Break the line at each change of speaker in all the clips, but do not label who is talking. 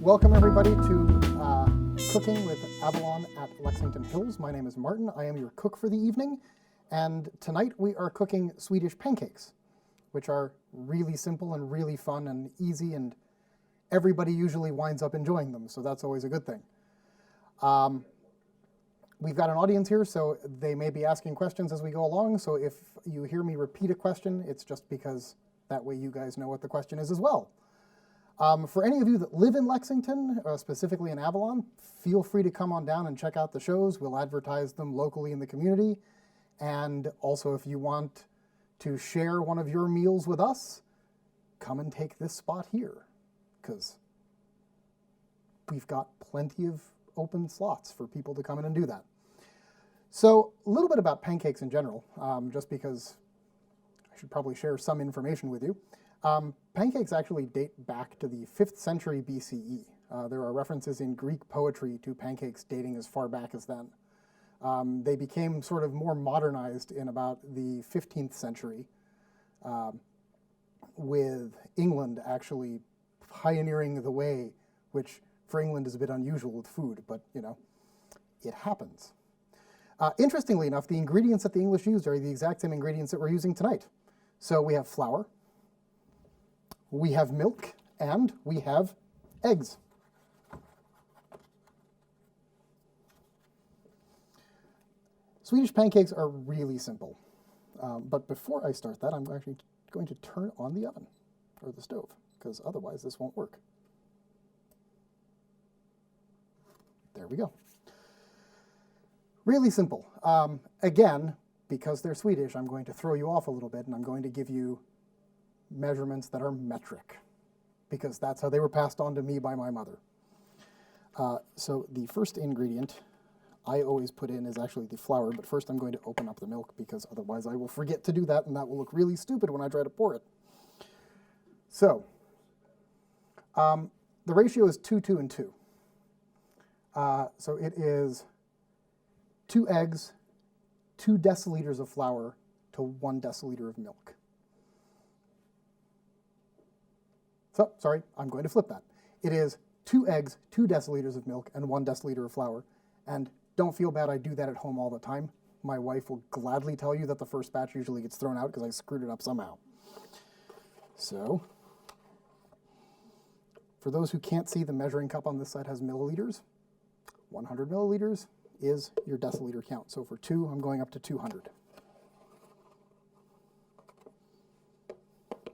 Welcome everybody to Cooking with Avalon at Lexington Hills. My name is Martin. I am your cook for the evening, and tonight we are cooking Swedish pancakes, which are really simple and really fun and easy, and everybody usually winds up enjoying them, so that's always a good thing. We've got an audience here, so they may be asking questions as we go along, so if you hear me repeat a question, it's just because that way you guys know what the question is as well. For any of you that live in Lexington, specifically in Avalon, feel free to come on down and check out the shows. We'll advertise them locally in the community. And also, if you want to share one of your meals with us, come and take this spot here, because we've got plenty of open slots for people to come in and do that. So a little bit about pancakes in general, just because I should probably share some information with you. Pancakes actually date back to the 5th century BCE. There are references in Greek poetry to pancakes dating as far back as then. They became sort of more modernized in about the 15th century, with England actually pioneering the way, which for England is a bit unusual with food, but you know, it happens. Interestingly enough, the ingredients that the English used are the exact same ingredients that we're using tonight. So we have flour, we have milk, and we have eggs. Swedish pancakes are really simple. But before I start that, I'm actually going to turn on the oven, or the stove, because otherwise this won't work. There we go. Really simple. Again, because they're Swedish, I'm going to throw you off a little bit, and I'm going to give you measurements that are metric, because that's how they were passed on to me by my mother. So the first ingredient I always put in is actually the flour, but first I'm going to open up the milk, because otherwise I will forget to do that, and that will look really stupid when I try to pour it. So the ratio is 2, 2, and 2. So it is 2 eggs, 2 deciliters of flour to 1 deciliter of milk. So, sorry, I'm going to flip that. It is 2 eggs, 2 deciliters of milk, and 1 deciliter of flour. And don't feel bad, I do that at home all the time. My wife will gladly tell you that the first batch usually gets thrown out because I screwed it up somehow. So, for those who can't see, the measuring cup on this side has milliliters. 100 milliliters is your deciliter count. So for 2, I'm going up to 200.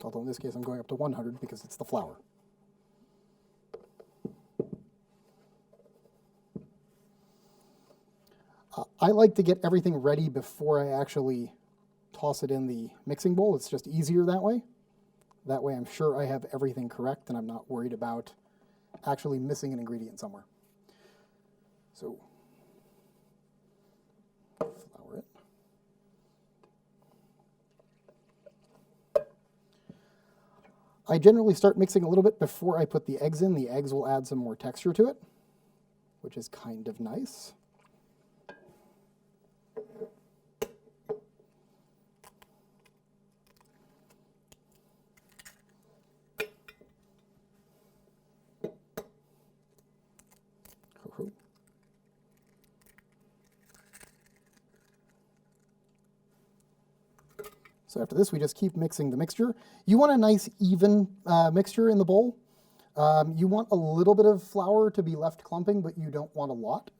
Although in this case I'm going up to 100 because it's the flour. I like to get everything ready before I actually toss it in the mixing bowl. It's just easier that way. That way I'm sure I have everything correct and I'm not worried about actually missing an ingredient somewhere. So, flour it. I generally start mixing a little bit before I put the eggs in. The eggs will add some more texture to it, which is kind of nice. So after this, we just keep mixing the mixture. You want a nice, even mixture in the bowl. You want a little bit of flour to be left clumping, but you don't want a lot.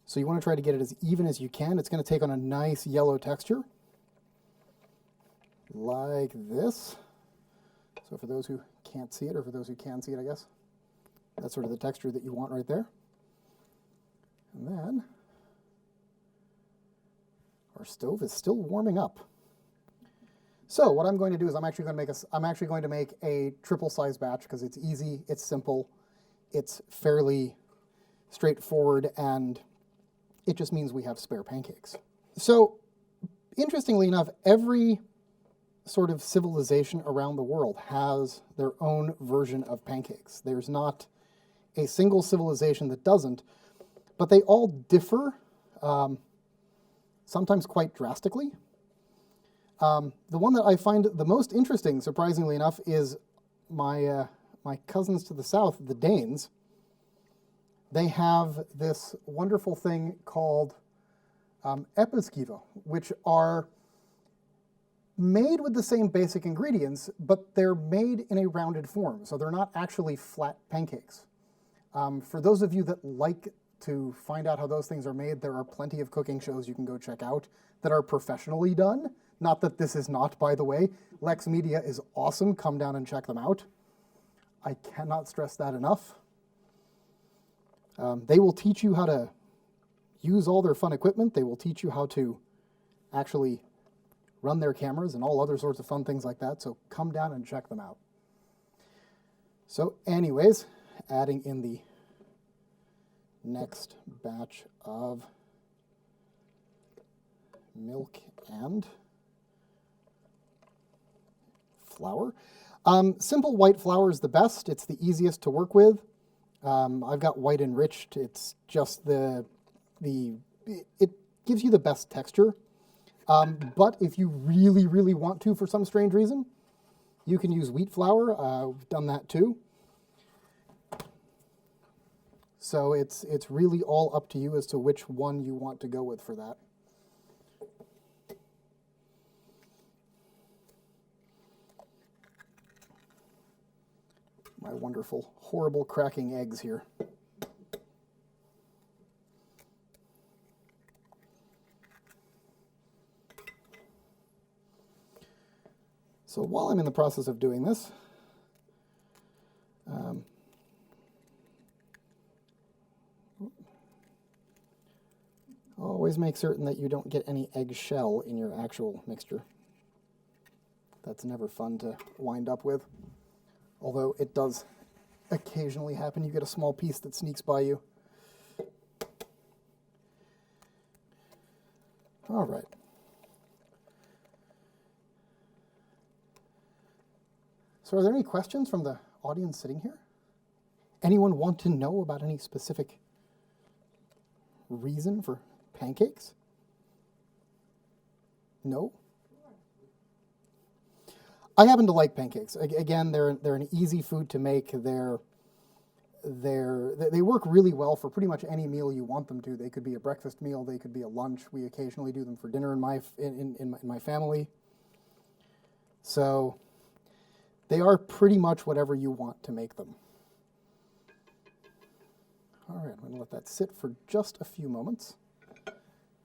So you want to try to get it as even as you can. It's going to take on a nice yellow texture, like this. So for those who can't see it, or for those who can see it, I guess, that's sort of the texture that you want right there. And then our stove is still warming up. So what I'm going to do is I'm actually going to make a triple size batch because it's easy, it's simple, it's fairly straightforward, and it just means we have spare pancakes. So interestingly enough, every sort of civilization around the world has their own version of pancakes. There's not a single civilization that doesn't, but they all differ, sometimes quite drastically. The one that I find the most interesting, surprisingly enough, is my my cousins to the south, the Danes, they have this wonderful thing called episkiver, which are made with the same basic ingredients, but they're made in a rounded form, so they're not actually flat pancakes. For those of you that like to find out how those things are made, there are plenty of cooking shows you can go check out that are professionally done. Not that this is not, by the way. LexMedia is awesome. Come down and check them out. I cannot stress that enough. They will teach you how to use all their fun equipment. They will teach you how to actually run their cameras and all other sorts of fun things like that. So come down and check them out. So anyways, adding in the next batch of milk and flour. Simple white flour is the best. It's the easiest to work with. I've got white enriched. It's just it gives you the best texture. But if you really, really want to, for some strange reason, you can use wheat flour. I've done that too. So it's really all up to you as to which one you want to go with for that. My wonderful, horrible cracking eggs here. So while I'm in the process of doing this, always make certain that you don't get any eggshell in your actual mixture. That's never fun to wind up with. Although it does occasionally happen, you get a small piece that sneaks by you. All right. So are there any questions from the audience sitting here? Anyone want to know about any specific reason for pancakes? No? I happen to like pancakes. Again, they're an easy food to make. They work really well for pretty much any meal you want them to. They could be a breakfast meal. They could be a lunch. We occasionally do them for dinner in my family. So they are pretty much whatever you want to make them. All right, I'm going to let that sit for just a few moments.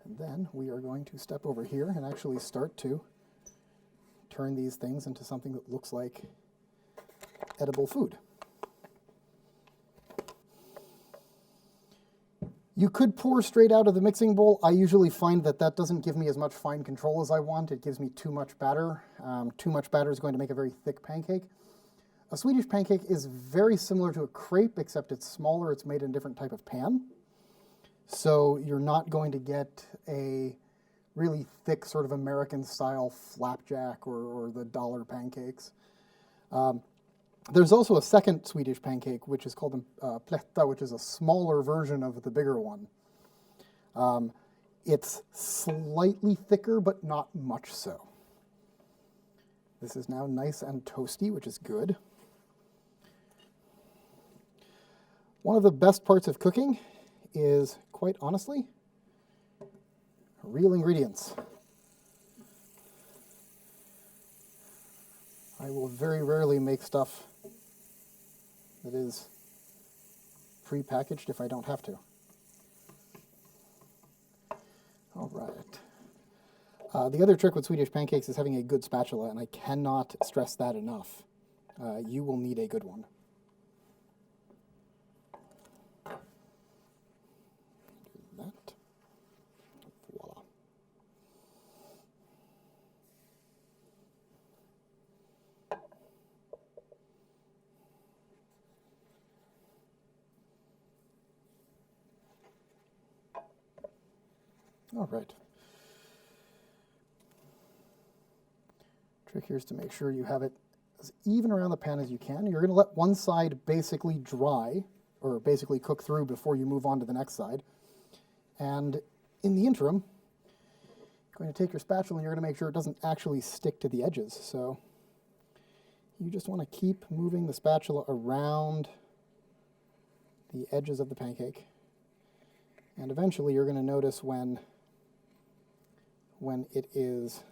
And then we are going to step over here and actually start to turn these things into something that looks like edible food. You could pour straight out of the mixing bowl. I usually find that that doesn't give me as much fine control as I want. It gives me too much batter. Too much batter is going to make a very thick pancake. A Swedish pancake is very similar to a crepe, except it's smaller. It's made in a different type of pan. So you're not going to get a really thick sort of American-style flapjack or the dollar pancakes. There's also a second Swedish pancake, which is called plätta, which is a smaller version of the bigger one. It's slightly thicker, but not much so. This is now nice and toasty, which is good. One of the best parts of cooking is, quite honestly, real ingredients. I will very rarely make stuff that is pre-packaged if I don't have to. All right. The other trick with Swedish pancakes is having a good spatula, and I cannot stress that enough. You will need a good one. That. Voila. All right. Trick here is to make sure you have it as even around the pan as you can. You're going to let one side basically dry, or basically cook through before you move on to the next side. And in the interim, you're going to take your spatula and you're going to make sure it doesn't actually stick to the edges. So you just want to keep moving the spatula around the edges of the pancake. And eventually you're going to notice when it is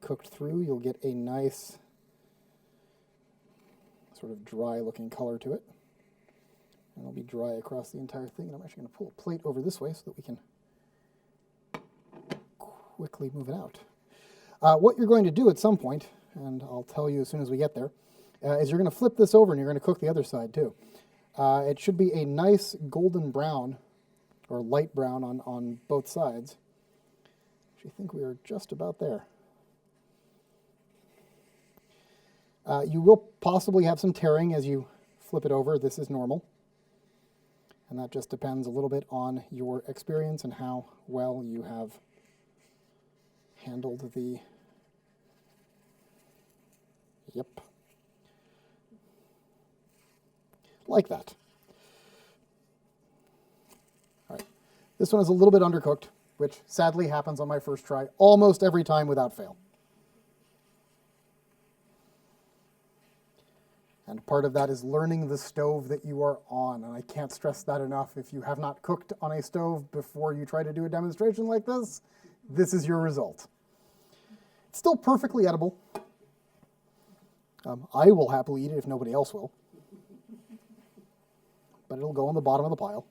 cooked through, you'll get a nice sort of dry looking color to it. And it'll be dry across the entire thing. And I'm actually going to pull a plate over this way so that we can quickly move it out. What you're going to do at some point, and I'll tell you as soon as we get there, is you're going to flip this over and you're going to cook the other side too. It should be a nice golden brown or light brown on both sides. I think we are just about there. You will possibly have some tearing as you flip it over. This is normal. And that just depends a little bit on your experience and how well you have handled the... Yep. Like that. All right. This one is a little bit undercooked, which sadly happens on my first try almost every time without fail. And part of that is learning the stove that you are on. And I can't stress that enough. If you have not cooked on a stove before you try to do a demonstration like this, this is your result. It's still perfectly edible. I will happily eat it if nobody else will. But it'll go on the bottom of the pile.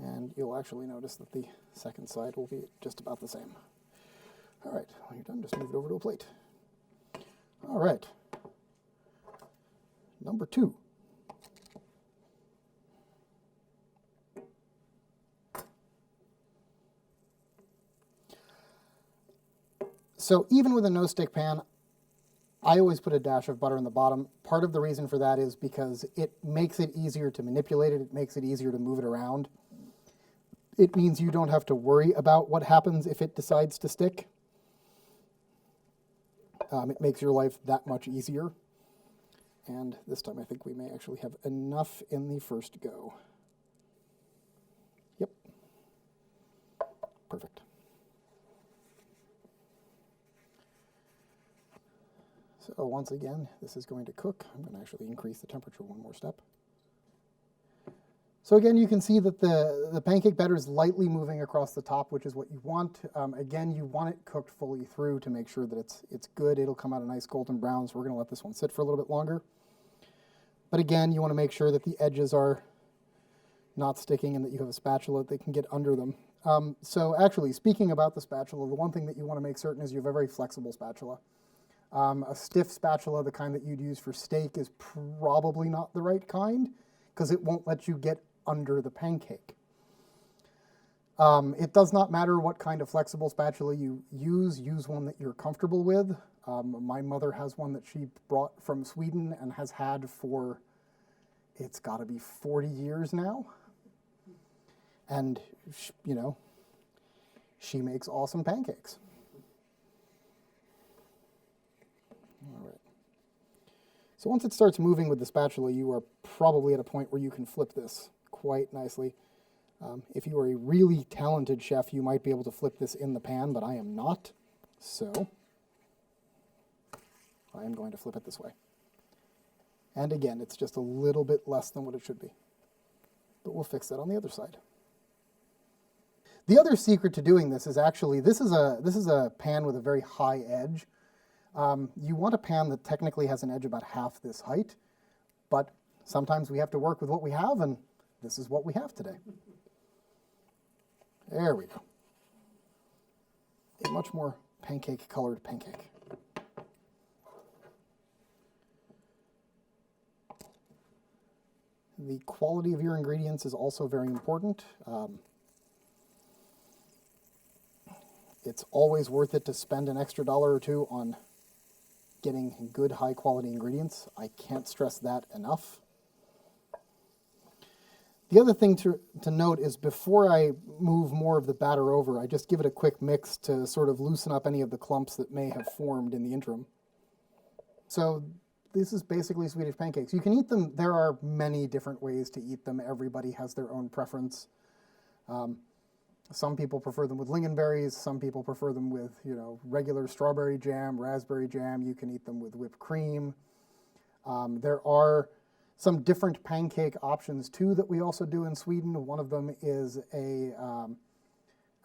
And you'll actually notice that the second side will be just about the same. All right, when you're done, just move it over to a plate. All right. Number 2. So even with a no-stick pan, I always put a dash of butter in the bottom. Part of the reason for that is because it makes it easier to manipulate it. It makes it easier to move it around. It means you don't have to worry about what happens if it decides to stick. It makes your life that much easier. And this time I think we may actually have enough in the first go. Yep. Perfect. So once again, this is going to cook. I'm going to actually increase the temperature one more step. So again, you can see that the pancake batter is lightly moving across the top, which is what you want. Again, you want it cooked fully through to make sure that it's good. It'll come out a nice golden brown, so we're going to let this one sit for a little bit longer. But again, you want to make sure that the edges are not sticking and that you have a spatula that can get under them. So actually, speaking about the spatula, the one thing that you want to make certain is you have a very flexible spatula. A stiff spatula, the kind that you'd use for steak, is probably not the right kind because it won't let you get under the pancake. It does not matter what kind of flexible spatula you use one that you're comfortable with. My mother has one that she brought from Sweden and has had for, it's got to be 40 years now. And, you know, she makes awesome pancakes. All right. So once it starts moving with the spatula, you are probably at a point where you can flip this quite nicely. If you are a really talented chef, you might be able to flip this in the pan, but I am not. So I am going to flip it this way. And again, it's just a little bit less than what it should be. But we'll fix that on the other side. The other secret to doing this is actually, this is a pan with a very high edge. You want a pan that technically has an edge about half this height, but sometimes we have to work with what we have, and this is what we have today. There we go. A much more pancake-colored pancake. The quality of your ingredients is also very important. It's always worth it to spend an extra $1 or $2 on getting good, high-quality ingredients. I can't stress that enough. The other thing to note is before I move more of the batter over, I just give it a quick mix to sort of loosen up any of the clumps that may have formed in the interim. So this is basically Swedish pancakes. You can eat them. There are many different ways to eat them. Everybody has their own preference. Some people prefer them with lingonberries. Some people prefer them with, regular strawberry jam, raspberry jam. You can eat them with whipped cream. There are some different pancake options too that we also do in Sweden. One of them is a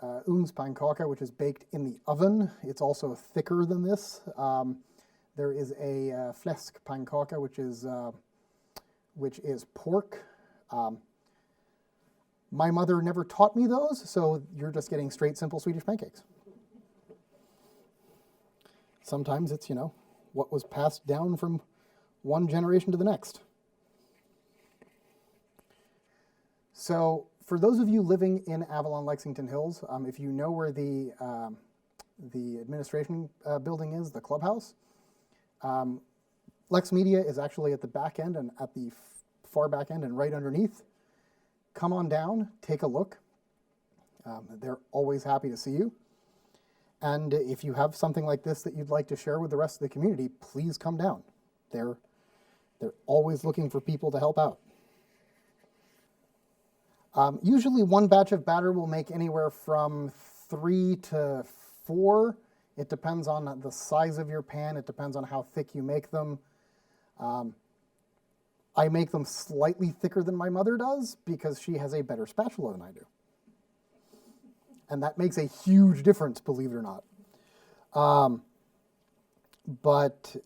ugnspannnkaka, which is baked in the oven. It's also thicker than this. There is a fläskpannkaka, which is pork. My mother never taught me those, so you're just getting straight, simple Swedish pancakes. Sometimes it's, what was passed down from one generation to the next. So for those of you living in Avalon, Lexington Hills, if you know where the administration building is, the clubhouse, LexMedia is actually at the back end and at the far back end and right underneath. Come on down, take a look. They're always happy to see you. And if you have something like this that you'd like to share with the rest of the community, please come down. They're always looking for people to help out. Usually one batch of batter will make anywhere from 3 to 4. It depends on the size of your pan. It depends on how thick you make them. I make them slightly thicker than my mother does because she has a better spatula than I do. And that makes a huge difference, believe it or not. But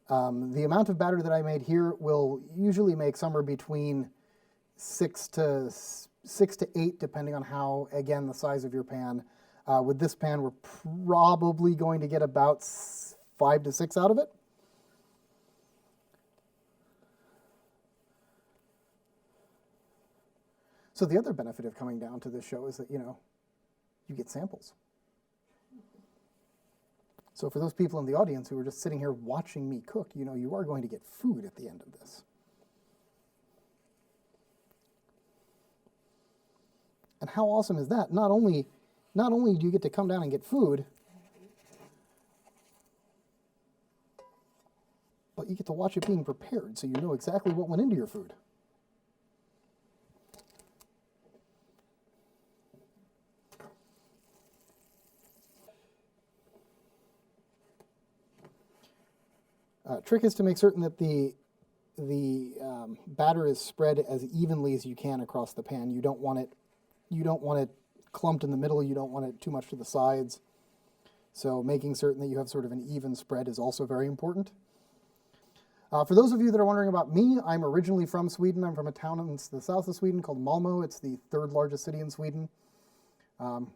the amount of batter that I made here will usually make somewhere between 6 to 8, depending on how, again, the size of your pan. With this pan, we're probably going to get about 5 to 6 out of it. So the other benefit of coming down to this show is that, you get samples. So for those people in the audience who are just sitting here watching me cook, you are going to get food at the end of this. And how awesome is that? Not only do you get to come down and get food, but you get to watch it being prepared so you know exactly what went into your food. Trick is to make certain that the batter is spread as evenly as you can across the pan. You don't want it clumped in the middle. You don't want it too much to the sides. So making certain that you have sort of an even spread is also very important. For those of you that are wondering about me, I'm originally from Sweden. I'm from a town in the south of Sweden called Malmö. It's the 3rd largest city in Sweden.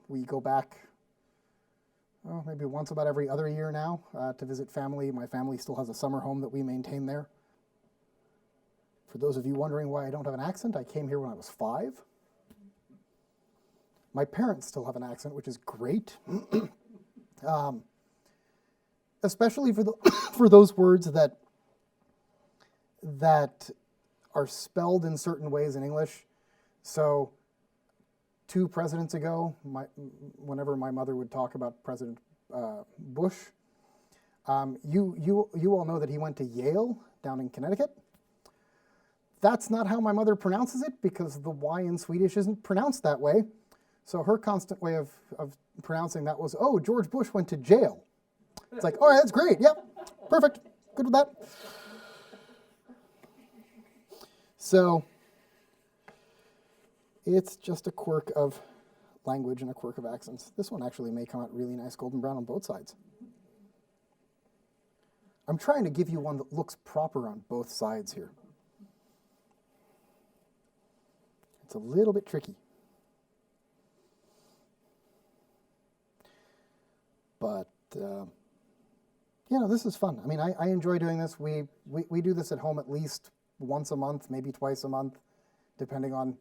We go back maybe once about every other year now to visit family. My family still has a summer home that we maintain there. For those of you wondering why I don't have an accent, I came here when I was 5. My parents still have an accent, which is great. Especially for those words that are spelled in certain ways in English. So 2 presidents ago, whenever my mother would talk about President Bush, you all know that he went to Yale down in Connecticut. That's not how my mother pronounces it because the Y in Swedish isn't pronounced that way. So her constant way of pronouncing that was, oh, George Bush went to jail. It's like, all right, that's great. Yep, perfect. Good with that. So it's just a quirk of language and a quirk of accents. This one actually may come out really nice golden brown on both sides. I'm trying to give you one that looks proper on both sides here. It's a little bit tricky. But, this is fun. I mean, I enjoy doing this. We do this at home at least once a month, maybe twice a month, depending on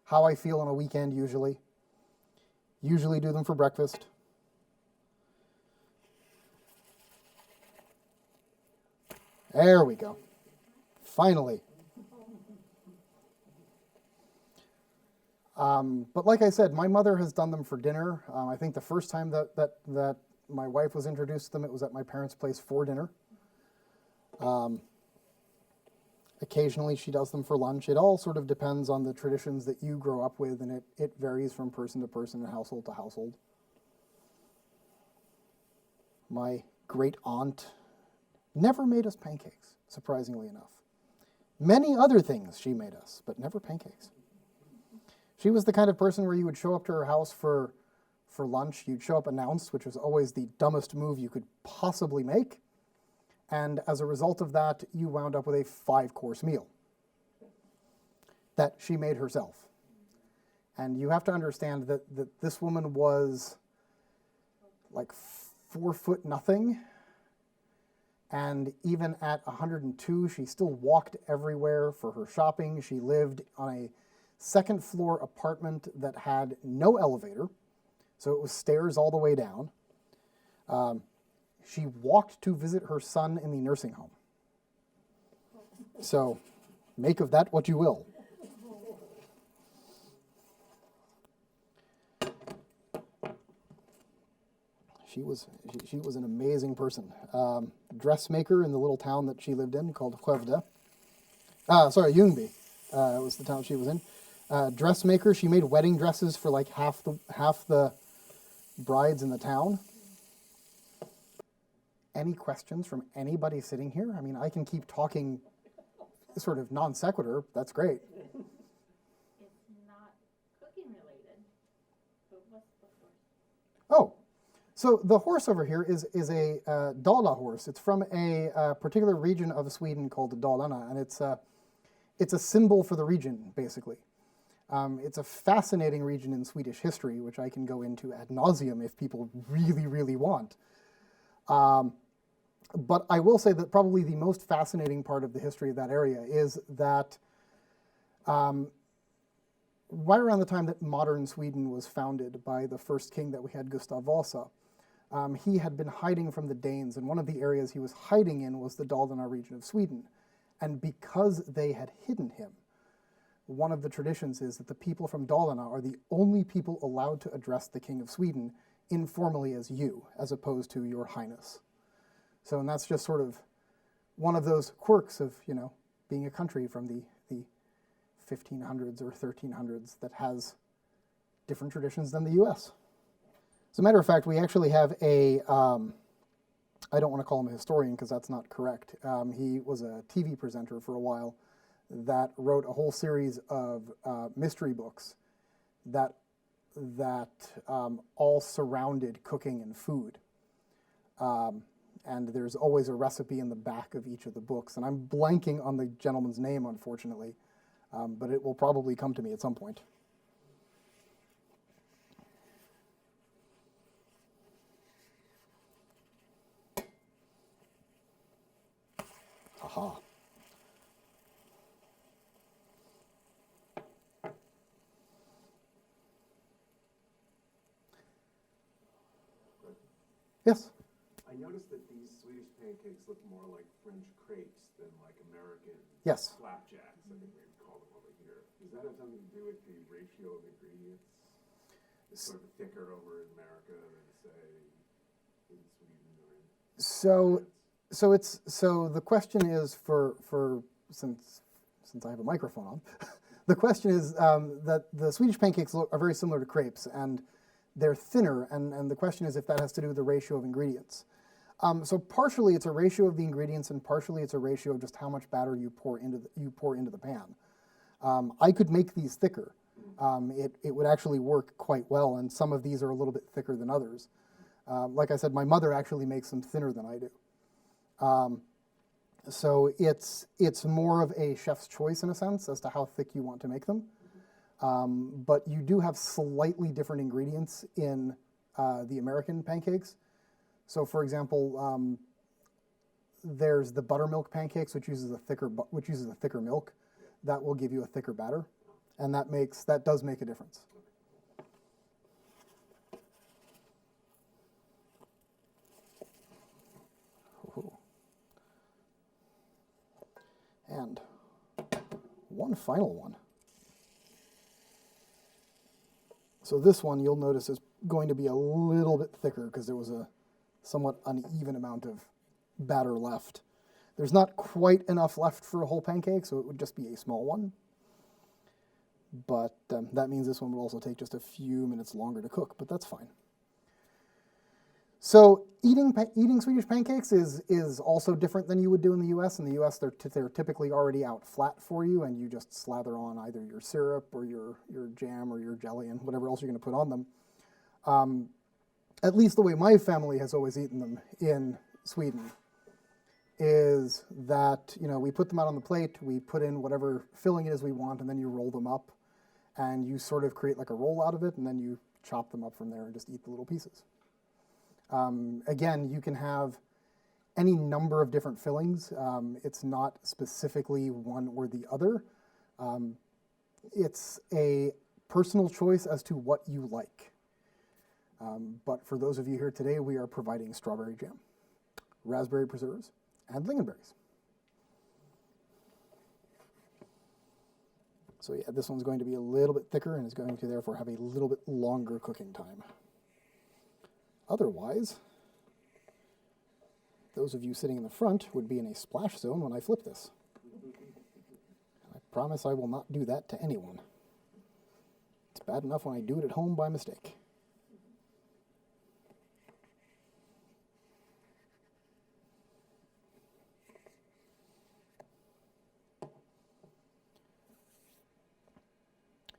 how I feel on a weekend usually. Usually do them for breakfast. There we go. Finally. But like I said, my mother has done them for dinner. I think the first time that my wife was introduced to them, it was at my parents' place for dinner. Occasionally she does them for lunch. It all sort of depends on the traditions that you grow up with, and it varies from person to person and household to household. My great aunt never made us pancakes, surprisingly enough. Many other things she made us, but never pancakes. She was the kind of person where you would show up to her house for lunch. You'd show up announced, which was always the dumbest move you could possibly make. And as a result of that, you wound up with a 5-course meal that she made herself. And you have to understand that this woman was like 4 foot nothing. And even at 102, she still walked everywhere for her shopping. She lived on a 2nd floor apartment that had no elevator, so it was stairs all the way down. She walked to visit her son in the nursing home. So make of that what you will. She was an amazing person. Dressmaker in the little town that she lived in called Skövde. Ljungby was the town she was in. Dressmaker. She made wedding dresses for like half the brides in the town. Any questions from anybody sitting here? I mean, I can keep talking sort of non sequitur. That's great.
It's not cooking related, but what's the horse?
Oh, so the horse over here is a Dala horse. It's from a particular region of Sweden called Dalarna, and it's a symbol for the region, basically. It's a fascinating region in Swedish history, which I can go into ad nauseum if people really, really want. But I will say that probably the most fascinating part of the history of that area is that right around the time that modern Sweden was founded by the first king that we had, Gustav Vasa, he had been hiding from the Danes, and one of the areas he was hiding in was the Dalarna region of Sweden. And because they had hidden him, one of the traditions is that the people from Dalarna are the only people allowed to address the king of Sweden informally as you, as opposed to your highness. So, and that's just sort of one of those quirks of, being a country from the 1500s or 1300s that has different traditions than the U.S. As a matter of fact, we actually have I don't want to call him a historian because that's not correct. He was a TV presenter for a while that wrote a whole series of mystery books that all surrounded cooking and food. And there's always a recipe in the back of each of the books. And I'm blanking on the gentleman's name, unfortunately, but it will probably come to me at some point. Aha. Yes?
I noticed that these Swedish pancakes look more like French crepes than like American
Yes.
flapjacks, I think we would call them over here. Does that have something to do with the ratio of ingredients? It's sort of thicker over in America than, say, in Sweden or in France?
So the question is for since I have a microphone on, the question is that the Swedish pancakes are very similar to crepes, and they're thinner, and the question is if that has to do with the ratio of ingredients. So partially it's a ratio of the ingredients, and partially it's a ratio of just how much batter you pour into the pan. I could make these thicker. It would actually work quite well, and some of these are a little bit thicker than others. Like I said, my mother actually makes them thinner than I do. So it's more of a chef's choice in a sense as to how thick you want to make them. But you do have slightly different ingredients in the American pancakes. So, for example, there's the buttermilk pancakes, which uses a thicker milk. That will give you a thicker batter, and that does make a difference. And one final one. So this one you'll notice is going to be a little bit thicker because there was a somewhat uneven amount of batter left. There's not quite enough left for a whole pancake, so it would just be a small one. But that means this one will also take just a few minutes longer to cook, but that's fine. So eating Swedish pancakes is also different than you would do in the U.S. In the U.S., they're typically already out flat for you, and you just slather on either your syrup or your jam or your jelly and whatever else you're going to put on them. At least the way my family has always eaten them in Sweden is that, we put them out on the plate, we put in whatever filling it is we want, and then you roll them up, and you sort of create like a roll out of it, and then you chop them up from there and just eat the little pieces. Again, you can have any number of different fillings. It's not specifically one or the other. It's a personal choice as to what you like. But for those of you here today, we are providing strawberry jam, raspberry preserves, and lingonberries. So yeah, this one's going to be a little bit thicker and is going to therefore have a little bit longer cooking time. Otherwise, those of you sitting in the front would be in a splash zone when I flip this. I promise I will not do that to anyone. It's bad enough when I do it at home by mistake.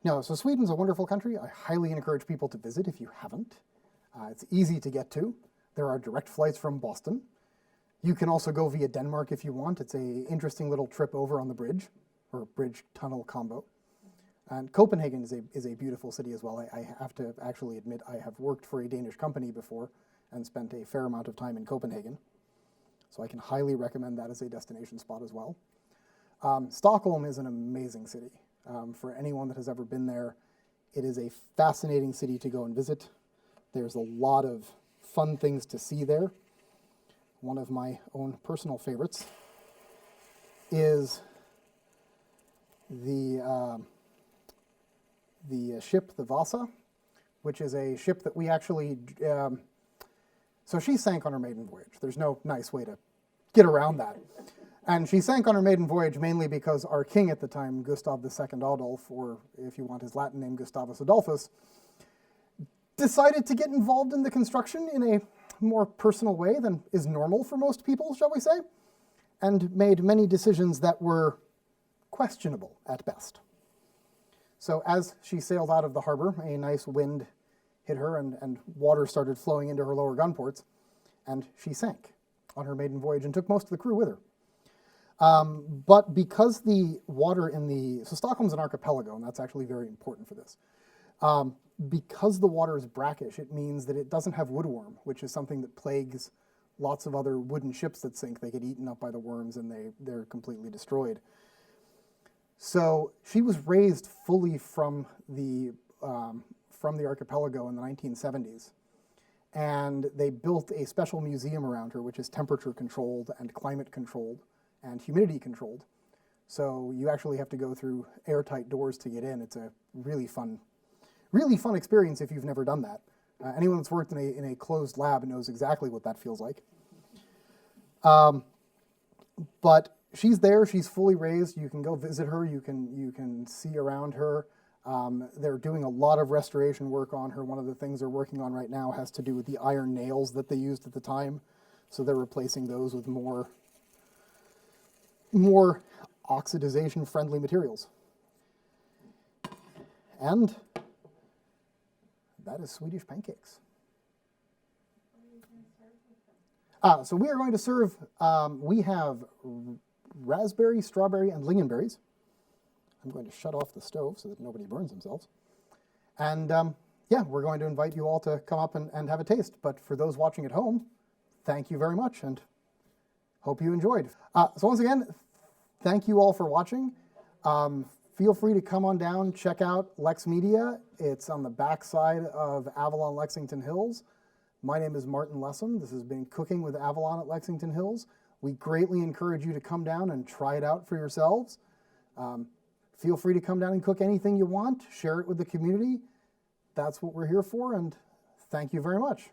No, so Sweden's a wonderful country. I highly encourage people to visit if you haven't. It's easy to get to. There are direct flights from Boston. You can also go via Denmark if you want. It's an interesting little trip over on the bridge, or bridge-tunnel combo. And Copenhagen is a beautiful city as well. I have to actually admit I have worked for a Danish company before and spent a fair amount of time in Copenhagen. So I can highly recommend that as a destination spot as well. Stockholm is an amazing city. For anyone that has ever been there, it is a fascinating city to go and visit. There's a lot of fun things to see there. One of my own personal favorites is the ship, the Vasa, which is a ship that we actually... so she sank on her maiden voyage. There's no nice way to get around that. And she sank on her maiden voyage mainly because our king at the time, Gustav II Adolf, or if you want his Latin name, Gustavus Adolphus, decided to get involved in the construction in a more personal way than is normal for most people, shall we say, and made many decisions that were questionable at best. So as she sailed out of the harbor, a nice wind hit her and water started flowing into her lower gun ports, and she sank on her maiden voyage and took most of the crew with her. But because the water so Stockholm's an archipelago, and that's actually very important for this. Because the water is brackish, it means that it doesn't have woodworm, which is something that plagues lots of other wooden ships that sink. They get eaten up by the worms and they're completely destroyed. So she was raised fully from the archipelago in the 1970s. And they built a special museum around her, which is temperature controlled and climate controlled and humidity controlled. So you actually have to go through airtight doors to get in. It's a really fun experience if you've never done that. Anyone that's worked in a closed lab knows exactly what that feels like. But she's there, she's fully raised. You can go visit her, you can see around her. They're doing a lot of restoration work on her. One of the things they're working on right now has to do with the iron nails that they used at the time. So they're replacing those with more oxidization-friendly materials. And that is Swedish pancakes. So we are going to serve, we have raspberry, strawberry, and lingonberries. I'm going to shut off the stove so that nobody burns themselves. And yeah, we're going to invite you all to come up and have a taste. But for those watching at home, thank you very much and hope you enjoyed. So once again, thank you all for watching. Feel free to come on down, check out LexMedia. It's on the back side of Avalon, Lexington Hills. My name is Martin Lessem. This has been Cooking with Avalon at Lexington Hills. We greatly encourage you to come down and try it out for yourselves. Feel free to come down and cook anything you want. Share it with the community. That's what we're here for, and thank you very much.